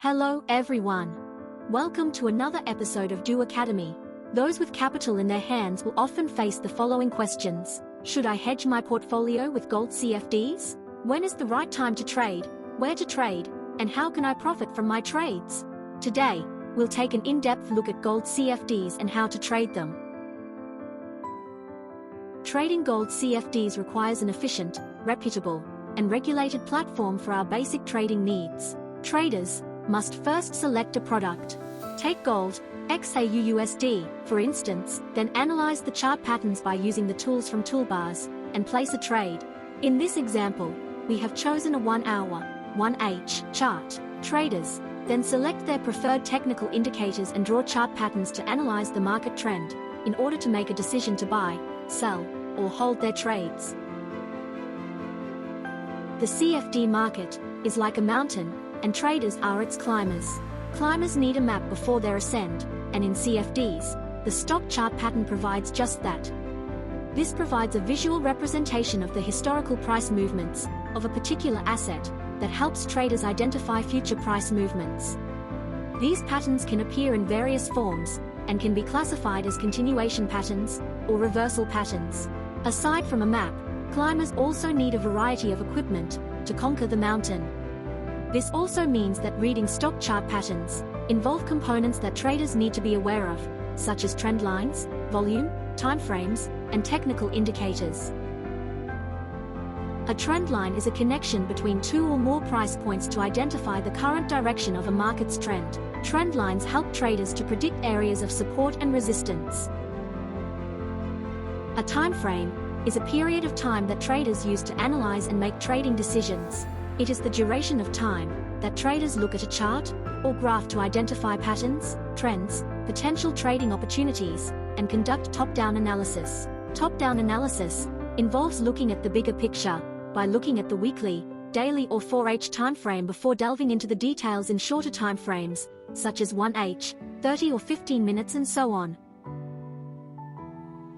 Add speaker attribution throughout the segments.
Speaker 1: Hello everyone. Welcome to another episode of Do Academy. Those with capital in their hands will often face the following questions. Should I hedge my portfolio with gold CFDs? When is the right time to trade? Where to trade? And how can I profit from my trades? Today, we'll take an in-depth look at gold CFDs and how to trade them. Trading gold CFDs requires an efficient, reputable, and regulated platform for our basic trading needs. Traders must first select a product. Take gold, XAUUSD, for instance, then analyze the chart patterns by using the tools from toolbars, and place a trade. In this example, we have chosen a 1-hour, 1H, chart. Traders then select their preferred technical indicators and draw chart patterns to analyze the market trend, in order to make a decision to buy, sell, or hold their trades. The CFD market is like a mountain, and traders are its climbers. Climbers need a map before their ascent, and in CFDs, the stock chart pattern provides just that. This provides a visual representation of the historical price movements of a particular asset that helps traders identify future price movements. These patterns can appear in various forms and can be classified as continuation patterns or reversal patterns. Aside from a map, climbers also need a variety of equipment to conquer the mountain. This also means that reading stock chart patterns involve components that traders need to be aware of, such as trend lines, volume, timeframes, and technical indicators. A trend line is a connection between two or more price points to identify the current direction of a market's trend. Trend lines help traders to predict areas of support and resistance. A time frame is a period of time that traders use to analyze and make trading decisions. It is the duration of time that traders look at a chart or graph to identify patterns, trends, potential trading opportunities, and conduct top-down analysis. Top-down analysis involves looking at the bigger picture by looking at the weekly, daily or 4H timeframe before delving into the details in shorter timeframes, such as 1H, 30 or 15 minutes and so on.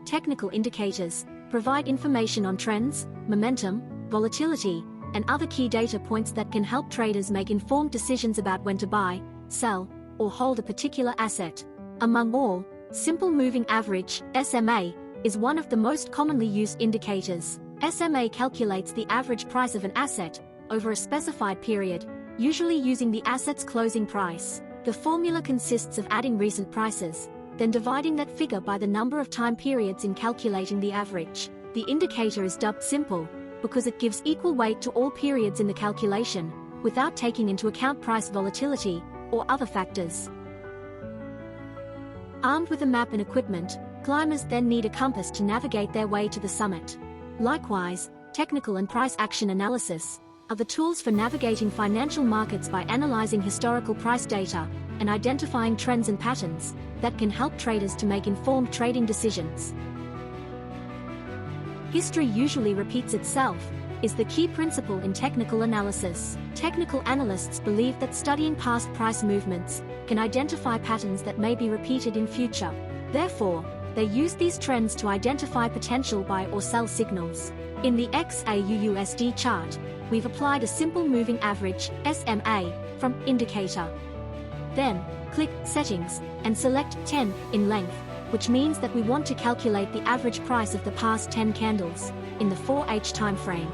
Speaker 1: Technical indicators provide information on trends, momentum, volatility, and other key data points that can help traders make informed decisions about when to buy, sell, or hold a particular asset. Among all, simple moving average, SMA, is one of the most commonly used indicators. SMA calculates the average price of an asset over a specified period, usually using the asset's closing price. The formula consists of adding recent prices, then dividing that figure by the number of time periods in calculating the average. The indicator is dubbed simple because it gives equal weight to all periods in the calculation, without taking into account price volatility or other factors. Armed with a map and equipment, climbers then need a compass to navigate their way to the summit. Likewise, technical and price action analysis are the tools for navigating financial markets by analyzing historical price data and identifying trends and patterns that can help traders to make informed trading decisions. History usually repeats itself, is the key principle in technical analysis. Technical analysts believe that studying past price movements can identify patterns that may be repeated in future. Therefore, they use these trends to identify potential buy or sell signals. In the XAUUSD chart, we've applied a simple moving average, SMA, from indicator. Then, click Settings, and select 10 in length, which means that we want to calculate the average price of the past 10 candles, in the 4H timeframe.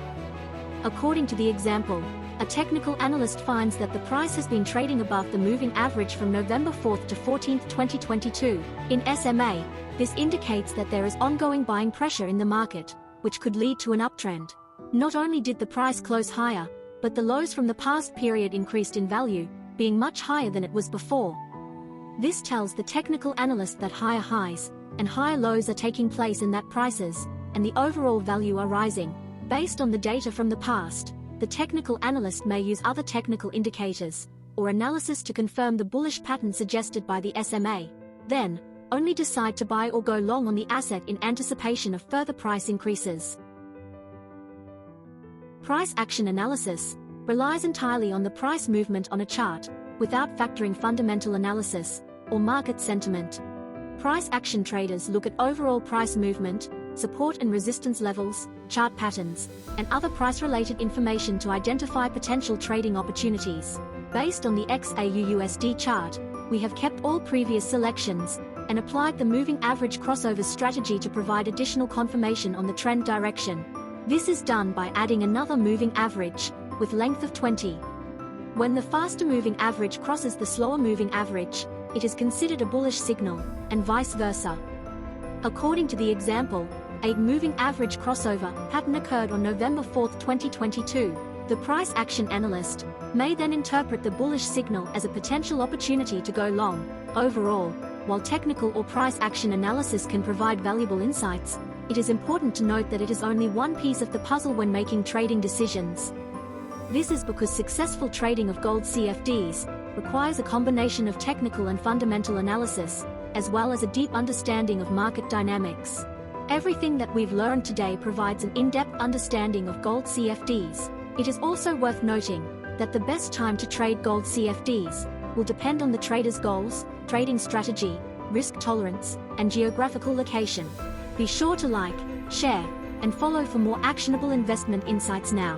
Speaker 1: According to the example, a technical analyst finds that the price has been trading above the moving average from November 4th to 14th, 2022. In SMA, this indicates that there is ongoing buying pressure in the market, which could lead to an uptrend. Not only did the price close higher, but the lows from the past period increased in value, being much higher than it was before. This tells the technical analyst that higher highs and higher lows are taking place and that prices and the overall value are rising. Based on the data from the past, the technical analyst may use other technical indicators or analysis to confirm the bullish pattern suggested by the SMA. Then, only decide to buy or go long on the asset in anticipation of further price increases. Price action analysis relies entirely on the price movement on a chart, without factoring fundamental analysis or market sentiment. Price action traders look at overall price movement, support and resistance levels, chart patterns, and other price-related information to identify potential trading opportunities. Based on the XAUUSD chart, we have kept all previous selections and applied the moving average crossover strategy to provide additional confirmation on the trend direction. This is done by adding another moving average with length of 20. When the faster moving average crosses the slower moving average, it is considered a bullish signal, and vice versa. According to the example, a moving average crossover pattern occurred on November 4, 2022. The price action analyst may then interpret the bullish signal as a potential opportunity to go long. Overall, while technical or price action analysis can provide valuable insights, it is important to note that it is only one piece of the puzzle when making trading decisions. This is because successful trading of gold CFDs requires a combination of technical and fundamental analysis, as well as a deep understanding of market dynamics. Everything that we've learned today provides an in-depth understanding of gold CFDs. It is also worth noting that the best time to trade gold CFDs will depend on the trader's goals, trading strategy, risk tolerance, and geographical location. Be sure to like, share, and follow for more actionable investment insights now.